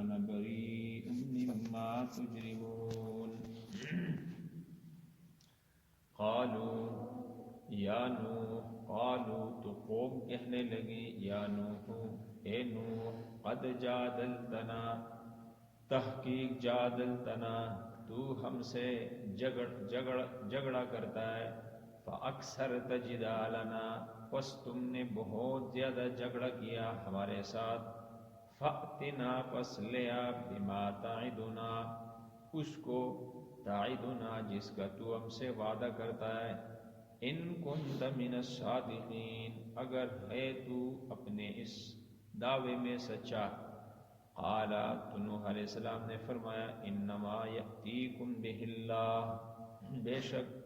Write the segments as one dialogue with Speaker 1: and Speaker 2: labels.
Speaker 1: وأنا بريء مما تجرمون قالوا یا نوح قالوا تو قوم کہنے لگی یا نوح اے نوح قد جادلتنا تحقیق جادلتنا تو ہم سے جھگڑا کرتا ہے فاکثرت جدالنا پس تم نے بہت زیادہ جھگڑا کیا ہمارے ساتھ فأتنا پس لیا بما تعدنا اس کو تعدنا جس کا تو ہم سے وعدہ کرتا ہے ان کنت من الصادقین اگر ہے تو اپنے اس دعوے میں سچا قال نوح علیہ السلام نے فرمایا انما یأتیکم بہ اللہ بے شک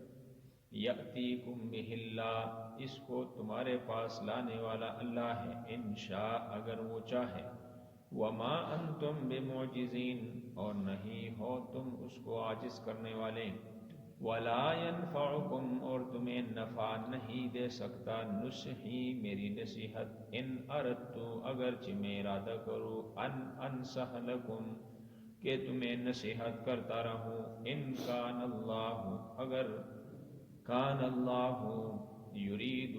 Speaker 1: یأتیکم بہ اللہ اس کو تمہارے پاس لانے والا اللہ ہے انشاء اگر وہ چاہے وما انتم بمعجزین اور نہیں ہو تم اس کو عاجز کرنے والے ولا ينفعکم اور تمہیں نفع نہیں دے سکتا نصحی میری نصیحت ان اردت اگرچہ میں ارادہ کروں ان انصح لکم کہ تمہیں نصیحت کرتا رہوں ان کان اللہ اگر کان اللہ یرید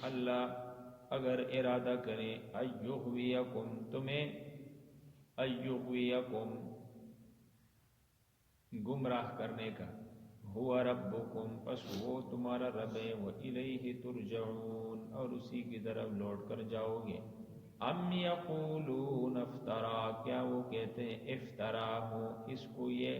Speaker 1: اللہ اگر ارادہ کرے ایغویکم تمہیں ایغویکم گمراہ کرنے کا ہوا ربکم پس وہ تمہارا رب ہے وَإِلَيْهِ تُرْجَعُونَ اور اسی کی طرف لوٹ کر جاؤ گے ام یقولون افطرا کیا وہ کہتے ہیں افطرا ہو اس کو یہ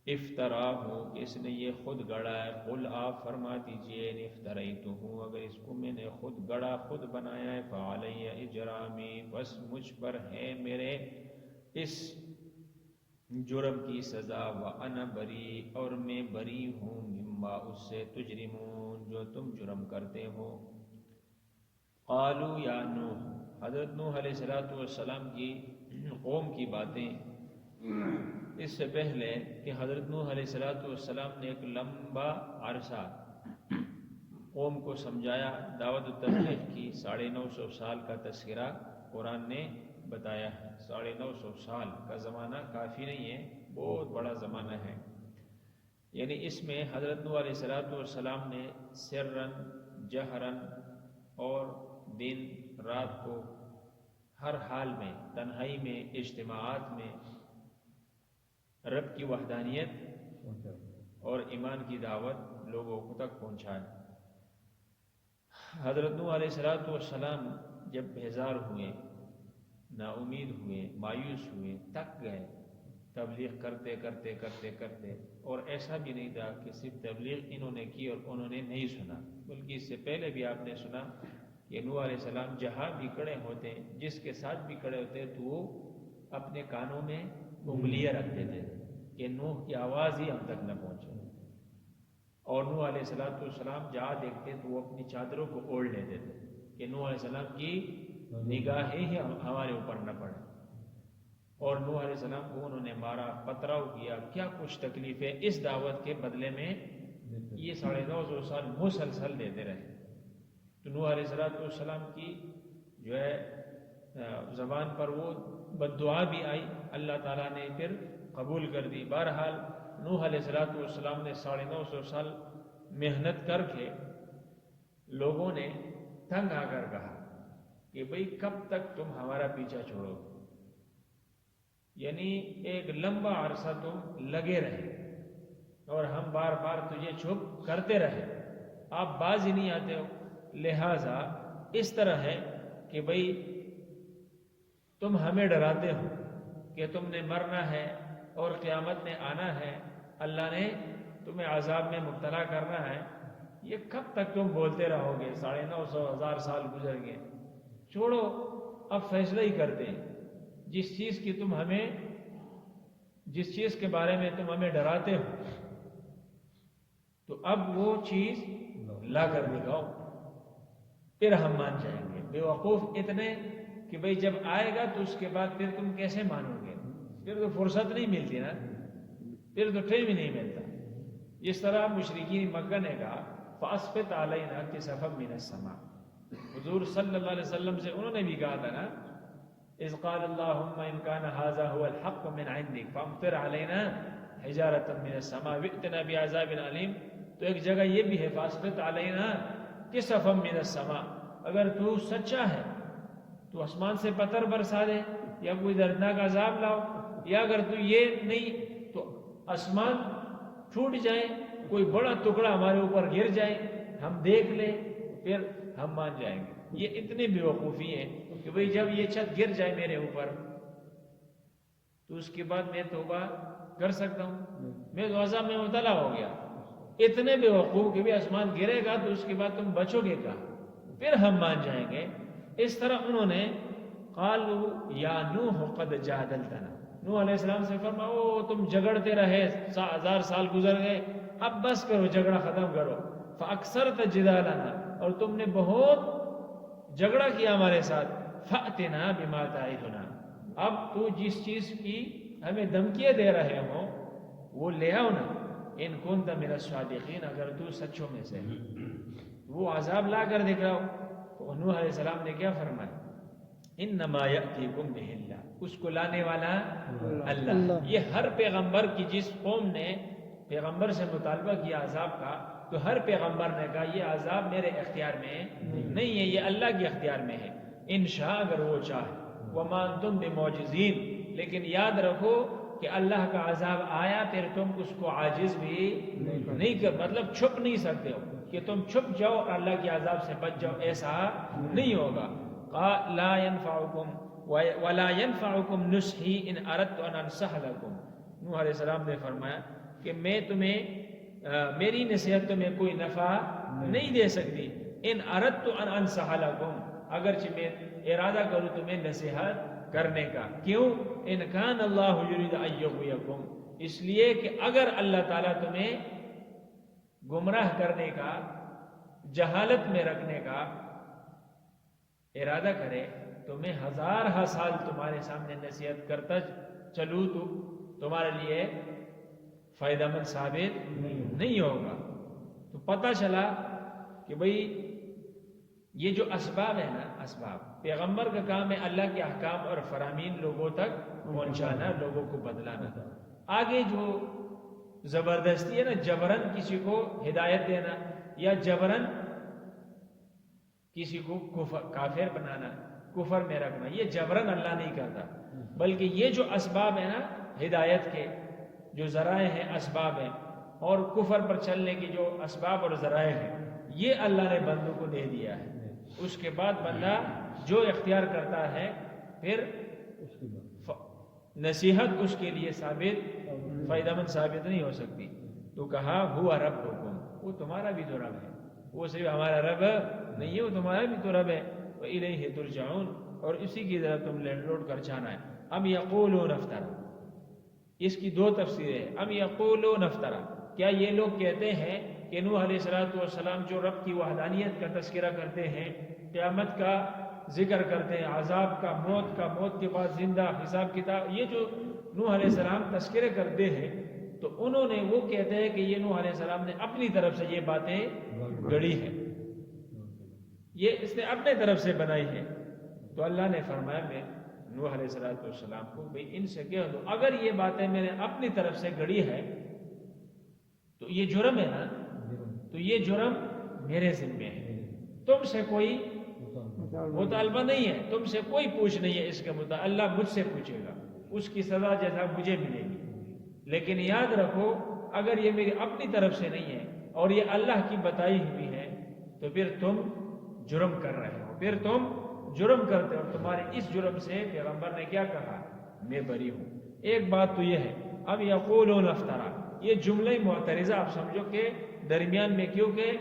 Speaker 1: افطرا ہو اس نے یہ خود گڑا ہے قل آپ فرما دیجئے ان افطریتہ اگر اس کو میں نے خود گڑا خود بنایا ہے فعلی اجرامی بس مجھ پر ہے میرے اس جرم کی سزا وَأَنَا بَرِيءٌ اور میں بری ہوں مما اس سے تجرمون جو تم جرم کرتے ہو قالوا یا نوح حضرت نوح علیہ السلام کی قوم کی باتیں اس سے پہلے کہ حضرت نوح علیہ السلام نے ایک لمبا عرصہ قوم کو سمجھایا دعوت و تبلیغ کی 950 سال کا تذکرہ قرآن نے بتایا ہے 950 سال کا زمانہ کافی نہیں ہے بہت بڑا زمانہ ہے یعنی اس میں حضرت نوح علیہ السلام نے سرن جہرن اور دن رات کو ہر حال میں تنہائی میں اجتماعات میں رب کی وحدانیت اور ایمان کی دعوت لوگوں تک پہنچائے حضرت نوح علیہ السلام جب بیزار ہوئے نا امید ہوئے مایوس ہوئے تک گئے تبلیغ کرتے کرتے کرتے کرتے اور ایسا بھی نہیں تھا کہ صرف تبلیغ انہوں نے کی اور انہوں نے نہیں سنا بلکہ اس سے پہلے بھی آپ نے سنا کہ نوح علیہ السلام جہاں بھی کھڑے ہوتے جس کے ساتھ بھی کھڑے ہوتے تو وہ اپنے کانوں میں انگلیاں رکھتے تھے کہ نوح کی آواز ہی ہم تک نہ پہنچے اور نوح علیہ السلام جہاں دیکھتے تو وہ اپنی چادروں کو اوڑھ لیتے تھے کہ نوح علیہ السلام کی نگاہیں ہی ہمارے اوپر نہ پڑے اور نوح علیہ السلام کو انہوں نے مارا پتھراؤ کیا کیا کچھ تکلیفیں اس دعوت کے بدلے میں یہ 950 سال مسلسل دیتے رہے تو نوح علیہ السلام کی جو ہے زبان پر وہ بددعا بھی آئی اللہ تعالیٰ نے پھر قبول کر دی بہرحال نوح علیہ السلام نے 950 سال محنت کر کے لوگوں نے تنگ آ کر کہا کہ بھئی کب تک تم ہمارا پیچھا چھوڑو یعنی ایک لمبا عرصہ تم لگے رہے اور ہم بار بار تجھے چھپ کرتے رہے آپ باز ہی نہیں آتے ہو لہٰذا اس طرح ہے کہ بھئی تم ہمیں ڈراتے ہو کہ تم نے مرنا ہے اور قیامت میں آنا ہے اللہ نے تمہیں عذاب میں مبتلا کرنا ہے یہ کب تک تم بولتے رہو گے 950 سال گزر گئے چھوڑو اب فیصلہ ہی کرتے ہیں جس چیز کے بارے میں تم ہمیں ڈراتے ہو تو اب وہ چیز لا کر دکھاؤ پھر ہم مان جائیں گے بے وقوف اتنے کہ بھئی جب آئے گا تو اس کے بعد پھر تم کیسے مانو گے پھر تو فرصت نہیں ملتی نا پھر تو ٹائم ہی نہیں ملتا جس طرح مشرکین مکہ نے کہا فاسقط علینا کسفا من السماء حضور صلی اللہ علیہ وسلم سے انہوں نے بھی کہا تھا نا اذ قال اللهم ان كان هذا هو الحق من عندك فامطر علينا حجارة من السماء وائتنا بعذاب علیم. تو ایک جگہ یہ بھی ہے فاسقط علینا کسفا من السماء، اگر تو سچا ہے تو آسمان سے پتھر برسا دے یا کوئی دردناک عذاب لاؤ، یا اگر تو یہ نہیں تو آسمان ٹوٹ جائے، کوئی بڑا ٹکڑا ہمارے اوپر گر جائے، ہم دیکھ لیں پھر ہم مان جائیں گے. یہ اتنے بیوقوفی ہیں کہ بھئی جب یہ چھت گر جائے میرے اوپر تو اس کے بعد میں توبہ کر سکتا ہوں، میں تو عذاب میں مبتلا ہو گیا. اتنے بیوقوف کہ بھی آسمان گرے گا تو اس کے بعد تم بچو گے کہاں، پھر ہم مان جائیں گے. اس طرح انہوں نے قالوا یا نوح قد جادلتنا، نوح علیہ السلام سے فرمایا او تم جھگڑتے رہے، 1000 سال گزر گئے، اب بس کرو، جھگڑا ختم کرو. فاکثرت جدالنا، اور تم نے بہت جھگڑا کیا ہمارے ساتھ. فأتنا بما تعدنا، اب تو جس چیز کی ہمیں دھمکیاں دے رہے ہو وہ لے آؤ نا. ان کنت من الصادقین، اگر تو سچوں میں سے وہ عذاب لا کر دکھاؤ. تو نوح علیہ السلام نے کیا فرمایا؟ انما یأتیکم بہ اللہ، اس کو لانے والا اللہ. یہ ہر پیغمبر کی جس قوم نے پیغمبر سے مطالبہ کیا عذاب کا، تو ہر پیغمبر نے کہا یہ عذاب میرے اختیار میں نہیں ہے، یہ اللہ کے اختیار میں ہے، انشاء اگر وہ چاہے. وما انتم بمعجزین، لیکن یاد رکھو کہ اللہ کا عذاب آیا پھر تم اس کو عاجز بھی نہیں کر، مطلب چھپ نہیں سکتے ہو کہ تم چھپ جاؤ اور اللہ کے عذاب سے بچ جاؤ، ایسا نہیں ہوگا. لا ينفعكم ولا ينفعكم نصحي ان اردت ان انصح لكم، نوح علیہ السلام نے فرمایا کہ میں تمہیں میری نصیحت تمہیں کوئی نفع نہیں دے سکتی. ان اردت ان انصح لكم، اگرچہ میں ارادہ کروں تمہیں نصیحت کرنے کا. کیوں؟ ان کان اللہ یرید ان یغویکم، اس لیے کہ اگر اللہ تعالیٰ تمہیں گمراہ کرنے کا، جہالت میں رکھنے کا ارادہ کرے تو میں 1000 سال تمہارے سامنے نصیحت کرتا چلوں تو تمہارے لیے فائدہ مند ثابت نہیں ہوگا. تو پتہ چلا کہ بھئی یہ جو اسباب ہے نا، اسباب پیغمبر کا کام ہے اللہ کے احکام اور فرامین لوگوں تک پہنچانا، لوگوں کو بدلانا. آگے جو زبردستی ہے نا، جبرن کسی کو ہدایت دینا یا جبرن کسی کو کافر بنانا، کفر میں رکھنا، یہ جبرن اللہ نہیں کرتا، بلکہ یہ جو اسباب ہیں نا ہدایت کے، جو ذرائع ہیں، اسباب ہیں، اور کفر پر چلنے کی جو اسباب اور ذرائع ہیں، یہ اللہ نے بندوں کو دے دیا ہے. اس کے بعد بندہ جو اختیار کرتا ہے پھر نصیحت اس کے لیے ثابت فائدہ مند ثابت نہیں ہو سکتی. تو کہا ہوا ربکم، وہ تمہارا بھی تو رب ہے، وہ صرف ہمارا رب نہیں ہے، وہ تمہارا بھی تو رب ہے. وإلیہ ترجعون، اور اسی کی طرف تم لوٹ کر جانا ہے. ام یقولون افترا، اس کی 2 تفسیریں ہیں. ام یقولون افترا، کیا یہ لوگ کہتے ہیں کہ نوح علیہ السلام جو رب کی وحدانیت کا تذکرہ کرتے ہیں، قیامت کا ذکر کرتے ہیں، عذاب کا، موت کے بعد زندہ، حساب کتاب، یہ جو نوح علیہ السلام تذکرے کرتے ہیں، تو انہوں نے وہ کہتے ہیں کہ یہ نوح علیہ السلام نے اپنی طرف سے یہ باتیں گڑھی ہیں، یہ اس نے اپنے طرف سے بنائی ہے. تو اللہ نے فرمایا میں نوح علیہ السلام کو بھئی ان سے کہہ دو اگر یہ باتیں میں نے اپنی طرف سے گڑھی ہے تو یہ جرم ہے نا، تو یہ جرم میرے ذمہ ہے، تم سے کوئی مطالبہ نہیں ہے، تم سے کوئی پوچھ نہیں ہے اس کے مطابق. اللہ مجھ سے پوچھے گا، اس کی سزا جیسا مجھے ملے گی. لیکن یاد رکھو اگر یہ میری اپنی طرف سے نہیں ہے اور یہ اللہ کی بتائی ہوئی ہے تو پھر تم جرم کر رہے ہو، پھر تم جرم کرتے ہو. تمہارے اس جرم سے پیغمبر نے کیا کہا؟ میں بری ہوں. ایک بات تو یہ ہے، اب یقولون افترا، یہ جملہ معترضہ آپ سمجھو کہ درمیان میں، کیونکہ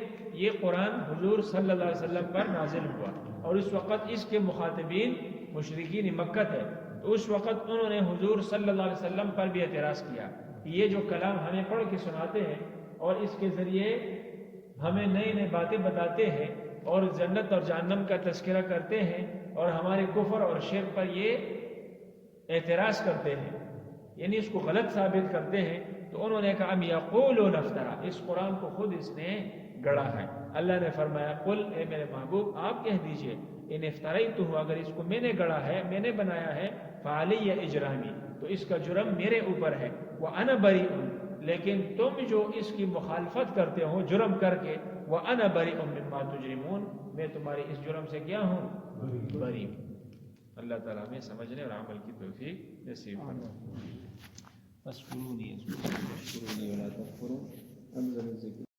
Speaker 1: یہ قرآن حضور صلی اللہ علیہ وسلم پر نازل ہوا اور اس وقت اس کے مخاطبین مشرکین مکہ تھے، تو اس وقت انہوں نے حضور صلی اللہ علیہ وسلم پر بھی اعتراض کیا کہ یہ جو کلام ہمیں پڑھ کے سناتے ہیں اور اس کے ذریعے ہمیں نئی نئی باتیں بتاتے ہیں اور جنت اور جہنم کا تذکرہ کرتے ہیں اور ہمارے کفر اور شرک پر یہ اعتراض کرتے ہیں، یعنی اس کو غلط ثابت کرتے ہیں. تو انہوں نے کہا ام یقولون افترا، اس قرآن کو خود اس نے گڑا ہے. اللہ نے فرمایا قل، اے میرے محبوب آپ کہہ دیجئے ان افتریتہ، اگر اس کو میں نے گڑا ہے، میں نے بنایا ہے، فعلی اجرامی، تو اس کا جرم میرے اوپر ہے، وانا بریء، لیکن تم جو اس کی مخالفت کرتے ہو جرم کر کے، وانا بریء مما تجرمون، میں تمہاری اس جرم سے کیا ہوں؟ بری ہوں۔ اللہ تعالیٰ ہمیں سمجھنے اور عمل کی توفیق نصیب فرمائے۔ اذکرونی اذکرکم واشکروا لی ولا تکفرون۔ انزل الذکر